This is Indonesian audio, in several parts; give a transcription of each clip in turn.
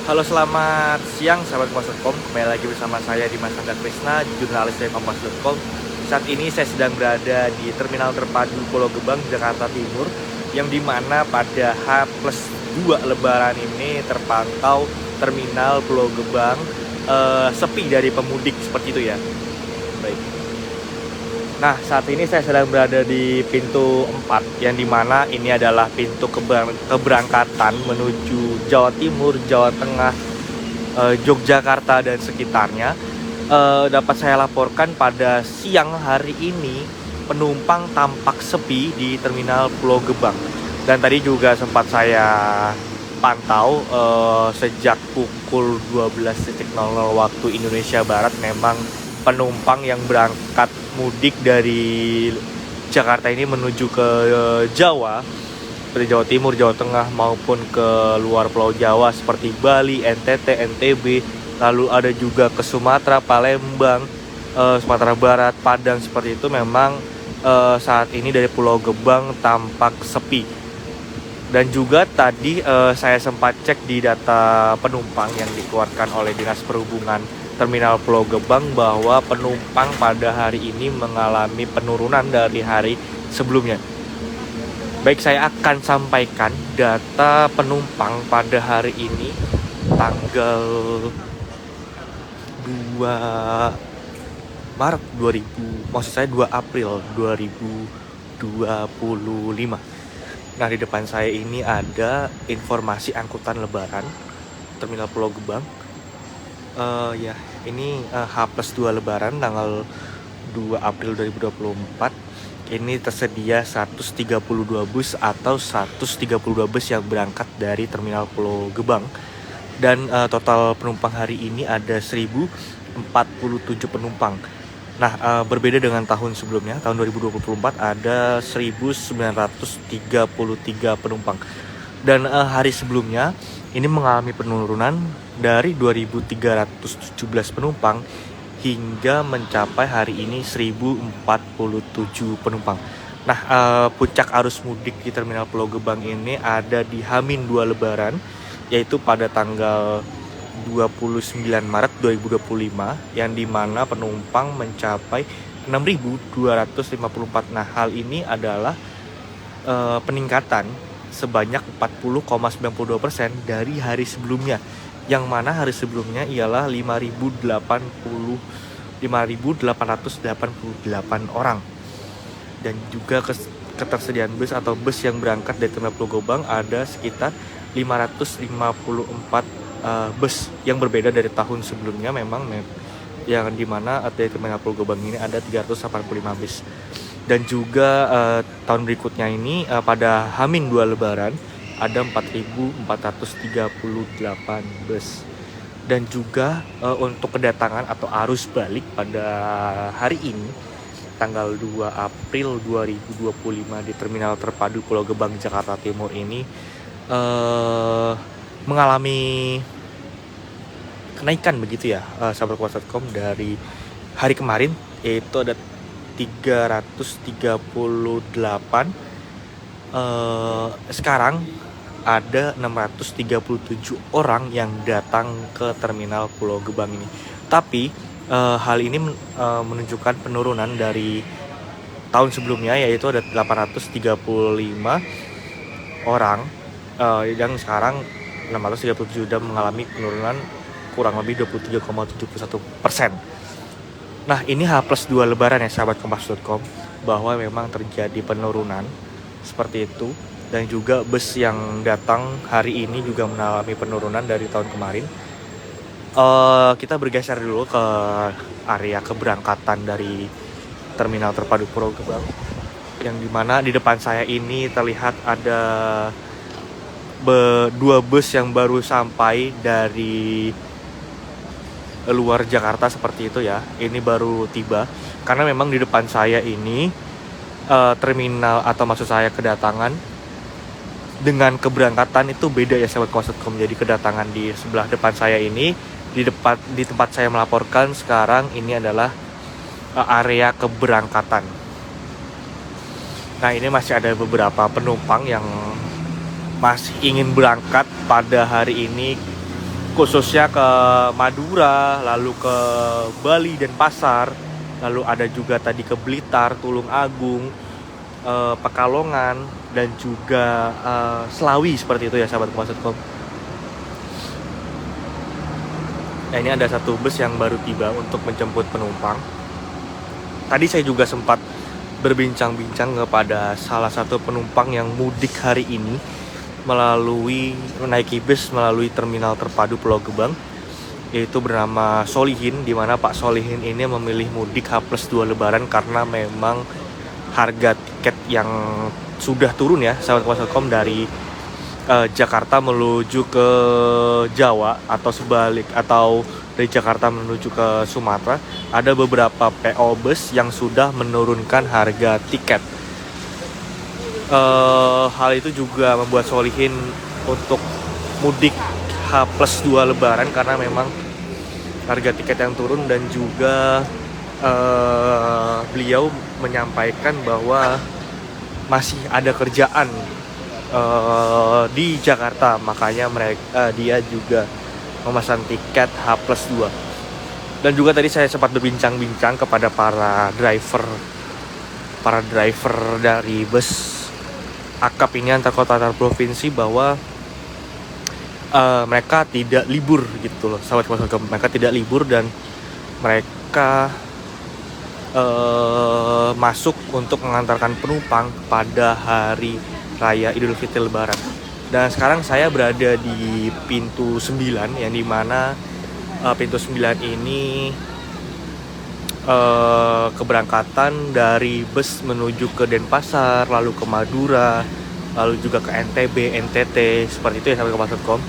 Halo, selamat siang sahabat Kompas.com. Kembali lagi bersama saya Dimas Angga Krisna, jurnalis dari Kompas.com. Saat ini saya sedang berada di Terminal Terpadu Pulau Gebang, Jakarta Timur, yang dimana pada H+2 Lebaran ini terpantau Terminal Pulau Gebang sepi dari pemudik, seperti itu ya. Baik. Nah, saat ini saya sedang berada di pintu 4, yang dimana ini adalah pintu keberangkatan menuju Jawa Timur, Jawa Tengah, Yogyakarta dan sekitarnya. Dapat saya laporkan pada siang hari ini penumpang tampak sepi di Terminal Pulau Gebang. Dan tadi juga sempat saya pantau sejak pukul 12.00 waktu Indonesia Barat, memang penumpang yang berangkat mudik dari Jakarta ini menuju ke Jawa, seperti Jawa Timur, Jawa Tengah maupun ke luar Pulau Jawa seperti Bali, NTT, NTB, lalu ada juga ke Sumatera, Palembang, Sumatera Barat, Padang, seperti itu. Memang saat ini dari Pulau Gebang tampak sepi. Dan juga tadi saya sempat cek di data penumpang yang dikeluarkan oleh Dinas Perhubungan Terminal Pulau Gebang bahwa penumpang pada hari ini mengalami penurunan dari hari sebelumnya. Baik, saya akan sampaikan data penumpang pada hari ini tanggal 2 Maret 2000, maksud saya 2 April 2025. Nah, di depan saya ini ada informasi angkutan lebaran Terminal Pulau Gebang. Ya, ini H+2 Lebaran tanggal 2 April 2024. Ini tersedia 132 bus atau 132 bus yang berangkat dari Terminal Pulau Gebang. Dan total penumpang hari ini ada 1047 penumpang. Nah, berbeda dengan tahun sebelumnya, tahun 2024 ada 1933 penumpang. Dan hari sebelumnya ini mengalami penurunan dari 2.317 penumpang hingga mencapai hari ini 1.047 penumpang. Nah, puncak arus mudik di Terminal Pulau Gebang ini ada di H-2 Lebaran, yaitu pada tanggal 29 Maret 2025, yang dimana penumpang mencapai 6.254. Nah, hal ini adalah peningkatan sebanyak 40,92% dari hari sebelumnya, yang mana hari sebelumnya ialah 5.888 orang. Dan juga ketersediaan bus atau bus yang berangkat dari Terminal Pulau Gebang ada sekitar 554 bus, yang berbeda dari tahun sebelumnya. Memang yang dimana dari Terminal Pulau Gebang ini ada 385 bus. Dan juga tahun berikutnya ini pada H-2 Lebaran ada 4.438 bus. Dan juga untuk kedatangan atau arus balik pada hari ini tanggal 2 April 2025 di Terminal Terpadu Pulau Gebang, Jakarta Timur ini mengalami kenaikan begitu ya, sahabat Kompas.com, dari hari kemarin, yaitu ada 338. Sekarang ada 637 orang yang datang ke Terminal Pulau Gebang ini. Tapi hal ini menunjukkan penurunan dari tahun sebelumnya, yaitu ada 835 orang, yang sekarang 637 sudah mengalami penurunan kurang lebih 23,71%. Nah, ini H+2 Lebaran ya sahabat Kompas.com, bahwa memang terjadi penurunan seperti itu. Dan juga bus yang datang hari ini juga mengalami penurunan dari tahun kemarin. Kita bergeser dulu ke area keberangkatan dari Terminal Terpadu Pulau Gebang, yang dimana di depan saya ini terlihat ada dua bus yang baru sampai dari luar Jakarta, seperti itu ya. Ini baru tiba, karena memang di depan saya ini terminal, atau maksud saya kedatangan dengan keberangkatan itu beda ya sahabat Kompas.com. Jadi kedatangan di sebelah depan saya ini, di tempat saya melaporkan sekarang ini adalah area keberangkatan. Nah, ini masih ada beberapa penumpang yang masih ingin berangkat pada hari ini khususnya ke Madura, lalu ke Bali dan Pasar, lalu ada juga tadi ke Blitar, Tulung Agung, Pekalongan, dan juga Selawi seperti itu ya sahabat Kompas.com. Nah, ini ada satu bus yang baru tiba untuk menjemput penumpang. Tadi saya juga sempat berbincang-bincang kepada salah satu penumpang yang mudik hari ini menaiki bus melalui terminal terpadu Pulau Gebang, yaitu bernama Solihin, di mana Pak Solihin ini memilih mudik H+2 Lebaran karena memang harga tiket yang sudah turun ya sahabat Kompas.com, dari Jakarta menuju ke Jawa atau sebalik, atau dari Jakarta menuju ke Sumatera, ada beberapa PO bus yang sudah menurunkan harga tiket. Hal itu juga membuat Solihin untuk mudik H+2 Lebaran karena memang harga tiket yang turun, dan juga beliau menyampaikan bahwa masih ada kerjaan di Jakarta, makanya dia juga memesan tiket H+2. Dan juga tadi saya sempat berbincang-bincang kepada para driver dari bus akap ini antar kota antar provinsi bahwa mereka tidak libur gitu loh sahabat Kompas.com. Mereka tidak libur dan mereka masuk untuk mengantarkan penumpang pada hari Raya Idul Fitri Lebaran. Dan sekarang saya berada di pintu 9, yang dimana pintu 9 ini keberangkatan dari bus menuju ke Denpasar, lalu ke Madura, lalu juga ke NTB, NTT, seperti itu ya sahabat Kompas.com.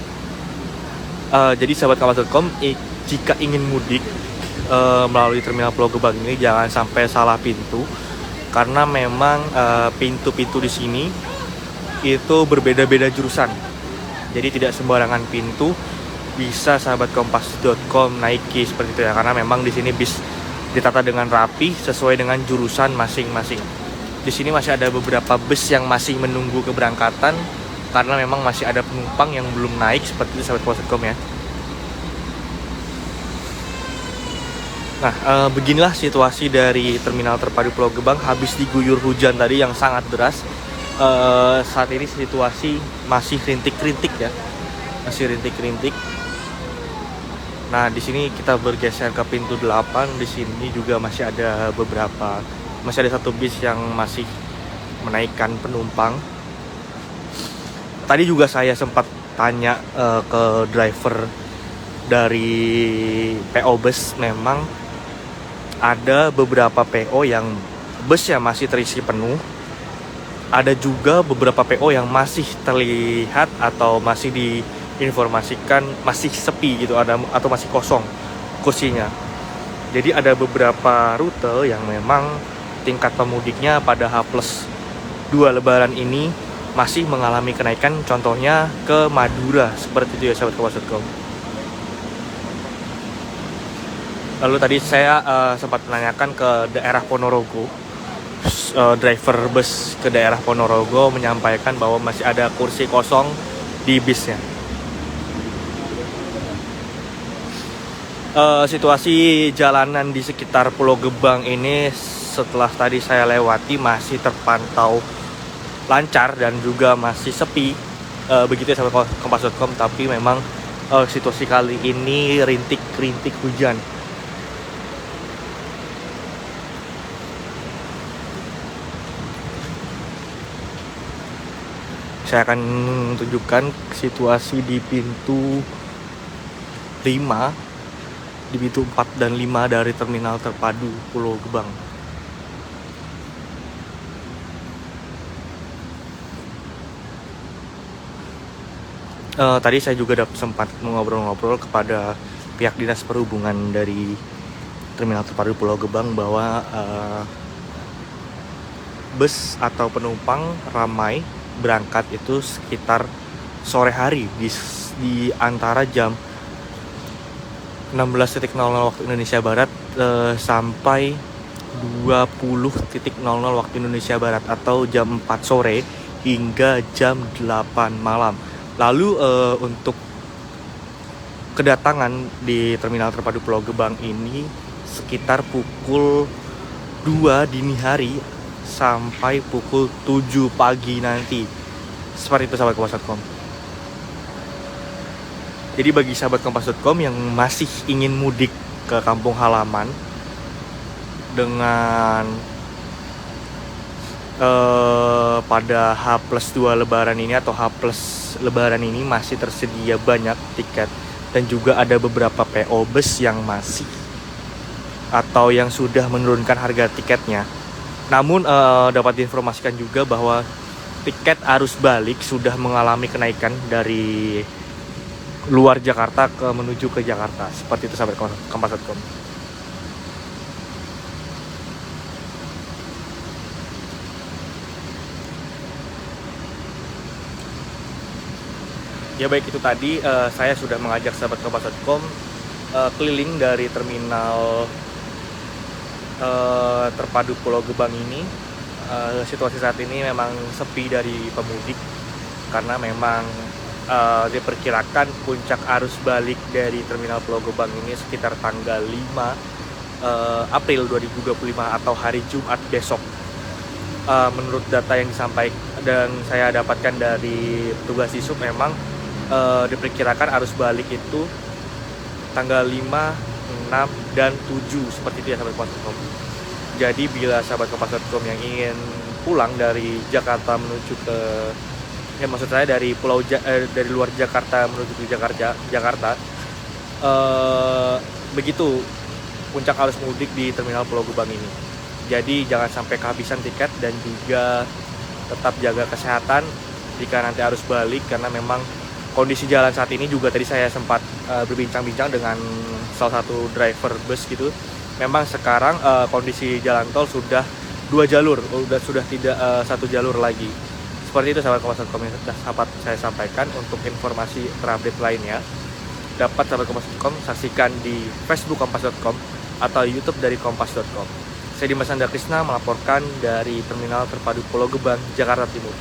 Jadi sahabat Kompas.com, jika ingin mudik melalui terminal Pulau Gebang ini jangan sampai salah pintu, karena memang pintu-pintu di sini itu berbeda-beda jurusan. Jadi tidak sembarangan pintu bisa sahabat Kompas.com naiki seperti itu ya, karena memang di sini bis ditata dengan rapi sesuai dengan jurusan masing-masing. Di sini masih ada beberapa bus yang masih menunggu keberangkatan karena memang masih ada penumpang yang belum naik seperti itu sahabat Kompas.com ya. Nah, beginilah situasi dari terminal terpadu Pulau Gebang habis diguyur hujan tadi yang sangat deras. Saat ini situasi masih rintik-rintik ya, masih rintik-rintik. Nah, di sini kita bergeser ke pintu 8. Di sini juga masih ada satu bis yang masih menaikkan penumpang. Tadi juga saya sempat tanya ke driver dari PO bus, memang ada beberapa PO yang busnya masih terisi penuh. Ada juga beberapa PO yang masih terlihat atau masih diinformasikan masih sepi gitu, atau masih kosong kursinya. Jadi ada beberapa rute yang memang tingkat pemudiknya pada H+2 Lebaran ini masih mengalami kenaikan, contohnya ke Madura seperti itu ya sahabat Kompas.com. Lalu tadi saya sempat menanyakan ke daerah Ponorogo. Driver bus ke daerah Ponorogo menyampaikan bahwa masih ada kursi kosong di bisnya. Situasi jalanan di sekitar Pulau Gebang ini setelah tadi saya lewati masih terpantau lancar dan juga masih sepi, begitu ya sahabat Kompas.com. Tapi memang situasi kali ini rintik-rintik hujan. Saya akan tunjukkan situasi di pintu 5, di pintu 4 dan 5 dari terminal terpadu Pulau Gebang. Tadi saya juga sempat mengobrol-ngobrol kepada pihak dinas perhubungan dari terminal terpadu Pulau Gebang bahwa bus atau penumpang ramai berangkat itu sekitar sore hari di antara jam 16.00 waktu Indonesia Barat sampai 20.00 waktu Indonesia Barat, atau jam 4 sore hingga jam 8 malam. Lalu untuk kedatangan di Terminal Terpadu Pulau Gebang ini sekitar pukul 2 dini hari sampai pukul 7 pagi nanti. Seperti itu sahabat Kompas.com. Jadi bagi sahabat Kompas.com yang masih ingin mudik ke kampung halaman dengan pada H+2 Lebaran ini atau H+ Lebaran ini masih tersedia banyak tiket, dan juga ada beberapa PO bus yang masih atau yang sudah menurunkan harga tiketnya. Namun dapat diinformasikan juga bahwa tiket arus balik sudah mengalami kenaikan dari luar Jakarta menuju ke Jakarta. Seperti itu sahabat Kompas.com. Ya baik, itu tadi saya sudah mengajak sahabat Kompas.com keliling dari terminal terpadu Pulau Gebang ini. Situasi saat ini memang sepi dari pemudik karena memang diperkirakan puncak arus balik dari terminal Pulau Gebang ini sekitar tanggal 5 April 2025 atau hari Jumat besok. Menurut data yang disampaikan dan saya dapatkan dari petugas Disub, memang diperkirakan arus balik itu tanggal 5, 6, dan 7 seperti itu ya sahabat Kompas.com. Jadi bila sahabat Kompas.com yang ingin pulang dari Jakarta menuju ke maksud saya dari dari luar Jakarta menuju ke Jakarta, begitu puncak arus mudik di terminal Pulau Gebang ini. Jadi jangan sampai kehabisan tiket dan juga tetap jaga kesehatan jika nanti arus balik, karena memang kondisi jalan saat ini juga tadi saya sempat berbincang-bincang dengan salah satu driver bus gitu. Memang sekarang kondisi jalan tol sudah 2 jalur, sudah tidak 1 jalur lagi. Seperti itu sahabat Kompas.com yang dapat saya sampaikan. Untuk informasi terupdate lainnya dapat sahabat Kompas.com saksikan di Facebook Kompas.com atau YouTube dari Kompas.com. Saya Dimas Anda Krisna melaporkan dari Terminal Terpadu Pulau Gebang, Jakarta Timur.